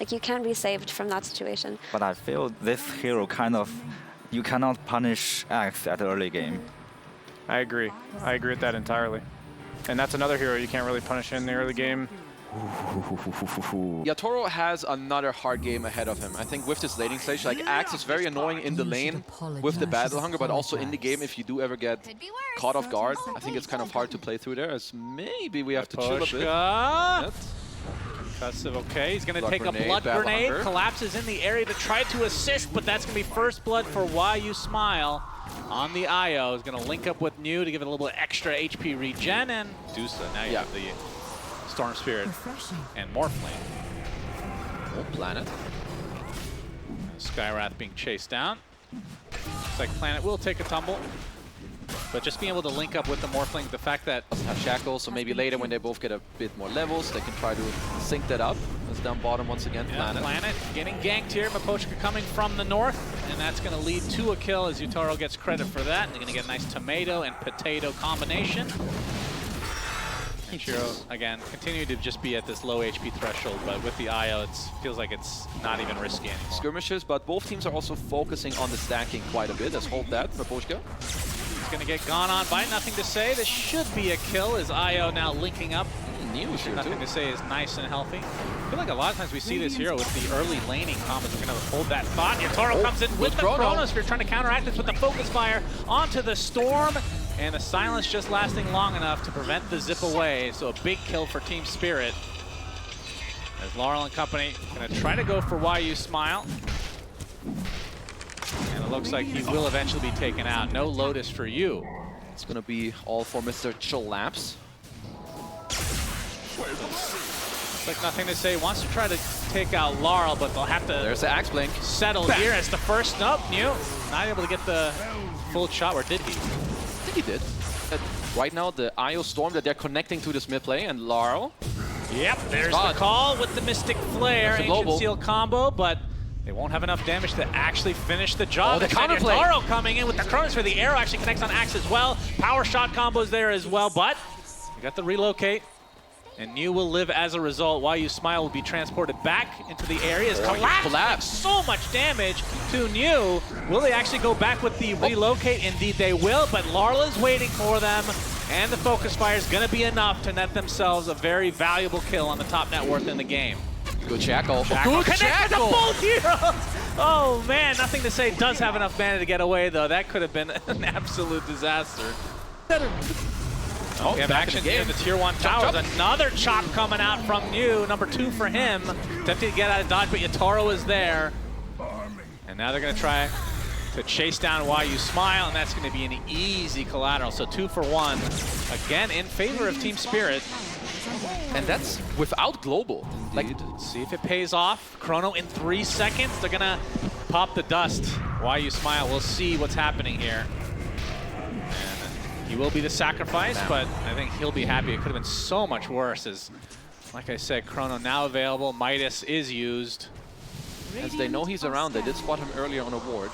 Like, you can be saved from that situation. But I feel this hero kind of, you cannot punish X at the early game. I agree. I agree with that entirely. And that's another hero you can't really punish in the early game. Yatoro has another hard game ahead of him. I think with this laning stage, like Axe is very annoying in the lane with the battle hunger, but also in the game if you do ever get caught off guard, I think it's kind of hard to play through there, as maybe we have to chill a bit. Concussive, okay. He's going to take a blood grenade, collapses in the area to try to assist, but that's going to be first blood for Why You Smile on the IO. He's going to link up with New to give it a little bit extra HP regen, and Dusa, now you have the Storm Spirit and Morphling. Oh, Planet. Skywrath being chased down. Looks like Planet will take a tumble. But just being able to link up with the Morphling, the fact that... have Shackle, so maybe later when they both get a bit more levels, they can try to sync that up. It's down bottom once again, Planet getting ganked here. Miposhka coming from the north, and that's going to lead to a kill as Yatoro gets credit for that. They're going to get a nice tomato and potato combination. And Shiro, again, continue to just be at this low HP threshold, but with the IO, it feels like it's not even risky anymore. Skirmishes, but both teams are also focusing on the stacking quite a bit. Let's hold that, Miposhka. He's going to get gone on by Nothing2Say. This should be a kill as IO now linking up. Nothing2Say is nice and healthy. I feel like a lot of times we see this hero with the early laning combos. We're going to hold that thought. Yatoro comes in with the Chronosphere, trying to counteract this with the Focus Fire onto the Storm. And the silence just lasting long enough to prevent the zip away. So a big kill for Team Spirit. As Larl and company going to try to go for Why You Smile. And it looks like he will eventually be taken out. No Lotus for you. It's going to be all for Mr. Chillaps. Looks like Nothing2Say wants to try to take out Larl, but they'll have to There's the Axe Blink. Settle here as the first New not able to get the full shot, or did he? He did. Right now, the IO Storm that they're connecting to this mid play, and Larl. Yep, there's the call with the Mystic Flare, Ancient Seal combo, but they won't have enough damage to actually finish the job. Oh, the counterplay. Yatoro coming in with the Chronosphere. The arrow actually connects on Axe as well. Power shot combos there as well, but you got the relocate. And New will live as a result. Why You Smile will be transported back into the area. Collapse. So much damage to New. Will they actually go back with the relocate? Indeed they will, but Larl is waiting for them. And the Focus Fire is going to be enough to net themselves a very valuable kill on the top net worth in the game. Good Shackle. Good Shackle. Both heroes. Oh man, Nothing2Say does have enough mana to get away though. That could have been an absolute disaster. Oh, we have action in the Tier 1 towers. Another chop coming out from New, number 2 for him. Attempting to get out of dodge, but Yatoro is there. And now they're going to try to chase down Why You Smile, and that's going to be an easy collateral. So 2 for 1, again in favor of Team Spirit. And that's without Global. Like, see if it pays off. Chrono in 3 seconds. They're going to pop the dust. Why You Smile, we'll see what's happening here. He will be the sacrifice, but I think he'll be happy. It could have been so much worse as, like I said, Chrono now available. Midas is used. As they know he's around, they did spot him earlier on a ward.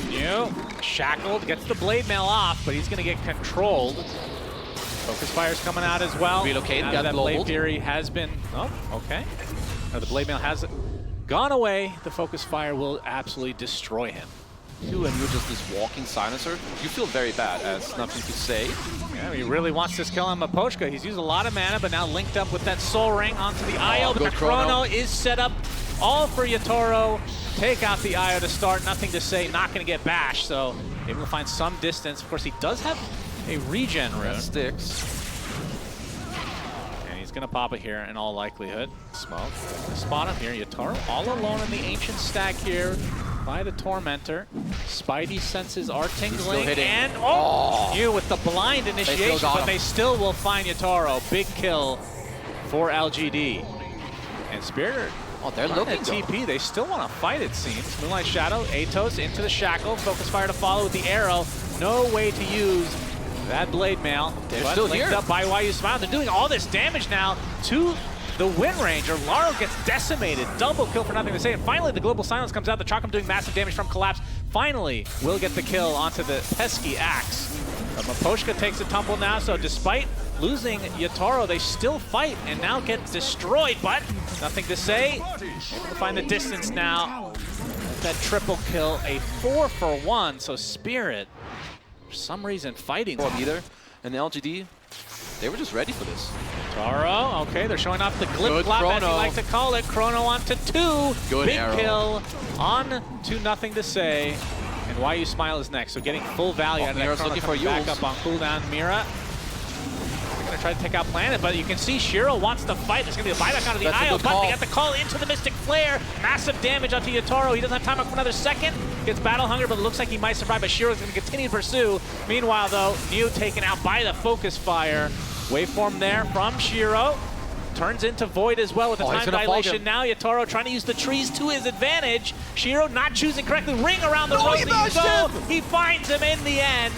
New, shackled, gets the blade mail off, but he's going to get controlled. Focus Fire's coming out as well. Relocate, got that Blade Fury has been, okay. Now the blade mail has gone away. The Focus Fire will absolutely destroy him. And you're just this walking silencer. You feel very bad, as Nothing2Say. Yeah, he really wants this kill on Miposhka. He's used a lot of mana, but now linked up with that Soul Ring onto the IO. But the Chrono is set up all for Yatoro. Take out the IO to start. Nothing2Say, not going to get bashed, so able to find some distance. Of course, he does have a regen rune. That sticks. And he's going to pop it here in all likelihood. Smoke. Spot him here. Yatoro all alone in the Ancient stack here by the Tormentor. Spidey senses are tingling, and New with the blind initiation, but they still will find Yatoro. Big kill for LGD. And Spirit, they're looking at TP. They still want to fight, it seems. Moonlight Shadow, Atos into the Shackle. Focus Fire to follow with the arrow. No way to use that blade mail. They're still linked up by Why You Smile. They're doing all this damage now to the Wind Ranger. Larl gets decimated. Double kill for Nothing2Say. And finally, the Global Silence comes out. The Chalkum doing massive damage from Collapse. Finally, will get the kill onto the pesky Axe. But Miposhka takes a tumble now, so despite losing Yatoro, they still fight and now get destroyed, but nothing to say. Able to find the distance now. That triple kill, a 4-for-1, so Spirit, for some reason, fighting. Either. And the LGD, they were just ready for this. Taro, okay, they're showing off the glip Good glop, as you Chrono. like to call it. Chrono onto 2. Good Big arrow. kill on to Nothing to Say. And Why You Smile is next, so getting full value out of that. Mira's Chrono looking for coming back Yules. up on cooldown. Mira, they're going to try to take out Planet, but you can see Shiro wants to fight. There's going to be a buyback onto the That's a IO, good but call. they got the call into the Mystic Flare. Massive damage onto Yatoro. He doesn't have time for another second. Gets Battle Hunger, but it looks like he might survive, but Shiro's going to continue to pursue. Meanwhile, though, Mew taken out by the Focus Fire. Waveform there from Shiro. Turns into Void as well with the Oh, he's time gonna fog dilation. him. Now Yatoro trying to use the trees to his advantage. Shiro not choosing correctly. Ring around the No, rosy he mashed go. him! He finds him in the end.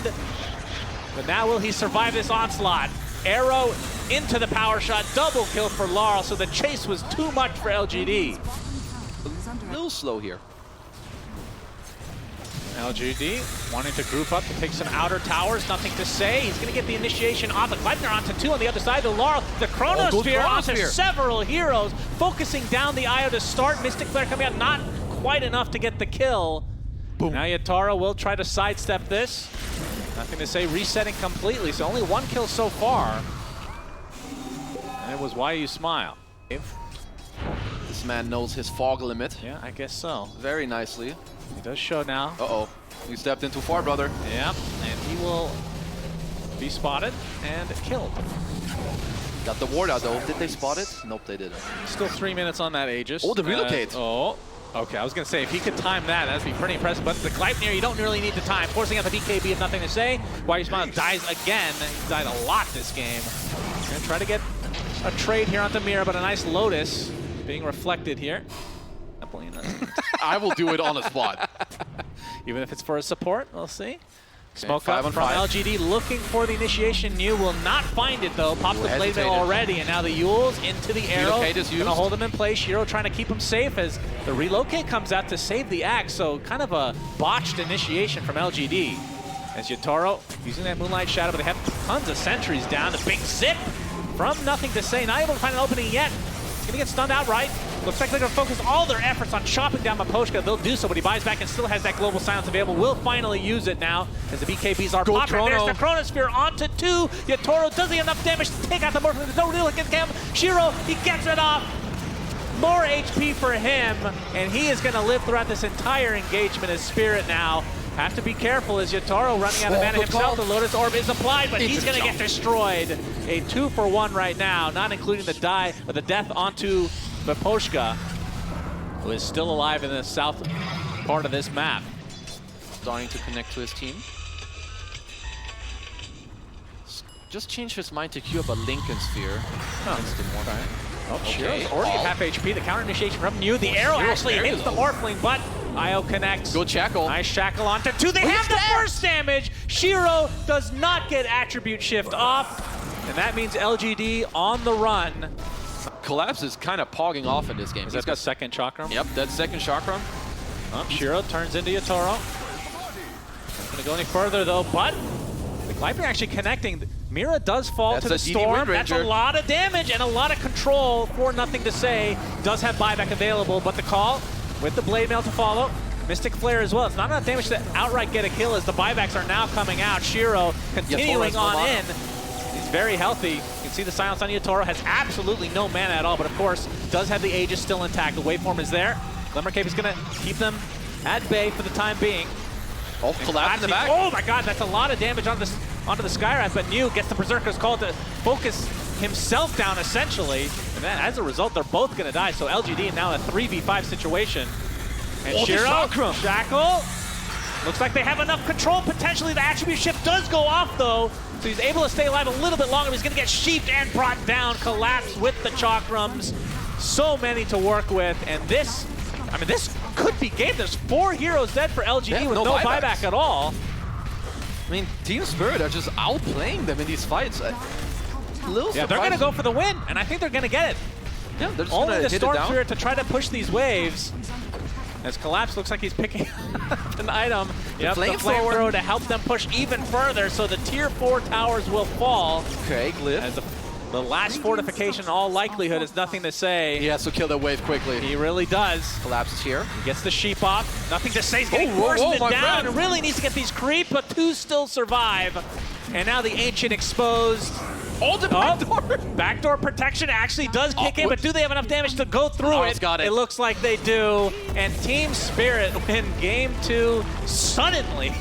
But now will he survive this onslaught? Arrow into the power shot. Double kill for Larl. So the chase was too much for LGD. A little slow here. LGD wanting to group up to take some outer towers. Nothing to say. He's going to get the initiation off. The Gleipnir onto 2 on the other side. The Larl, the Chronosphere onto several heroes. Focusing down the IO to start. Mystic Flare coming out. Not quite enough to get the kill. Boom. Now Yatoro will try to sidestep this. Nothing to say. Resetting completely. So only 1 kill so far. And it was Why You Smile. This man knows his fog limit Yeah, I guess so. very nicely. He does show now. Uh-oh. You stepped in too far, brother. Yeah, and he will be spotted and killed. Got the ward out, though. Did they spot it? Nope, they didn't. Still 3 minutes on that Aegis. Oh, the relocate. Okay, I was going to say, if he could time that, that'd be pretty impressive. But the Gleipnir, you don't really need to time. Forcing out the BKB of Nothing to Say. Why You Smile dies again. He's died a lot this game. Gonna try to get a trade here onto Mira, but a nice Lotus being reflected here. I will do it on the spot. Even if it's for a support, we'll see. Smoke 5 up on from 5. LGD looking for the initiation. New will not find it though. Pops the blade mail already, and now the Yules into the arrow. Relocate is used. Gonna hold him in place. Shiro trying to keep him safe as the relocate comes out to save the axe. So kind of a botched initiation from LGD. As Yatoro using that Moonlight Shadow, but they have tons of sentries down. The big zip from Nothing to Say. Not able to find an opening yet. Gonna get stunned outright. Looks like they're gonna focus all their efforts on chopping down Miposhka. They'll do so, but he buys back and still has that global silence available. Will finally use it now as the BKBs are popping. There's the Chronosphere onto 2. Yatoro doesn't have enough damage to take out the Morphin. There's no real against him. Shiro, he gets it off. More HP for him, and he is gonna live throughout this entire engagement as Spirit now. Have to be careful as Yatoro running out of mana himself. The Lotus Orb is applied, but he's going to get destroyed. A 2-for-1 right now, not including the die or the death onto Miposhka, who is still alive in the south part of this map. Starting to connect to his team. Just changed his mind to queue up a Lincoln Sphere. Oh, Shiro's already at half HP. The counter initiation from Mew. The arrow actually hits the Morphling, but IO connects. Good shackle. Nice shackle onto 2. They have the first damage. Shiro does not get attribute shift off, and that means LGD on the run. Collapse is kind of pogging off in this game. He's got the second chakram. Yep, that second chakram. Shiro turns into Yatoro. Not gonna go any further though, but the Gleipnir actually connecting. Mira does fall to the storm. That's a lot of damage and a lot of control for Nothing to Say. Does have buyback available, but the call with the blade mail to follow. Mystic Flare as well. It's not enough damage to outright get a kill as the buybacks are now coming out. Shiro continuing on in. He's very healthy. You can see the silence on Yatoro. Has absolutely no mana at all, but of course does have the Aegis still intact. The waveform is there. Glimmer Cape is going to keep them at bay for the time being. Oh, collapse in the back. Oh my god, that's a lot of damage onto the Skywrath, but Mew gets the Berserker's Call to focus himself down essentially. And then as a result, they're both going to die. So LGD now a 3v5 situation. And Shiro, Shackle. Looks like they have enough control. Potentially the attribute shift does go off though. So he's able to stay alive a little bit longer. He's going to get sheeped and brought down. Collapse with the chakrams. So many to work with. And this, I mean, this could be game. There's 4 heroes dead for LGD with no buyback at all. I mean, Team Spirit are just outplaying them in these fights. Yeah, they're going to go for the win, and I think they're going to get it. Yeah, they're just Only gonna the hit Storm it down. Spirit to try to push these waves. As Collapse looks like he's picking up an item. Yep, the flamethrower. flamethrower to help them push even further, so the tier 4 towers will fall. Okay, Glyph. As the last fortification, in all likelihood, is nothing to say. He has to kill that wave quickly. He really does. Collapses here. He gets the sheep off. Nothing to say. He's getting Whoa, forced my down. friend. Really needs to get these creep, but 2 still survive. And now the Ancient exposed. Oh, the backdoor! Backdoor protection actually does kick in, but do they have enough damage to go through Oh, it? it's got it. It looks like they do. And Team Spirit win game 2 suddenly.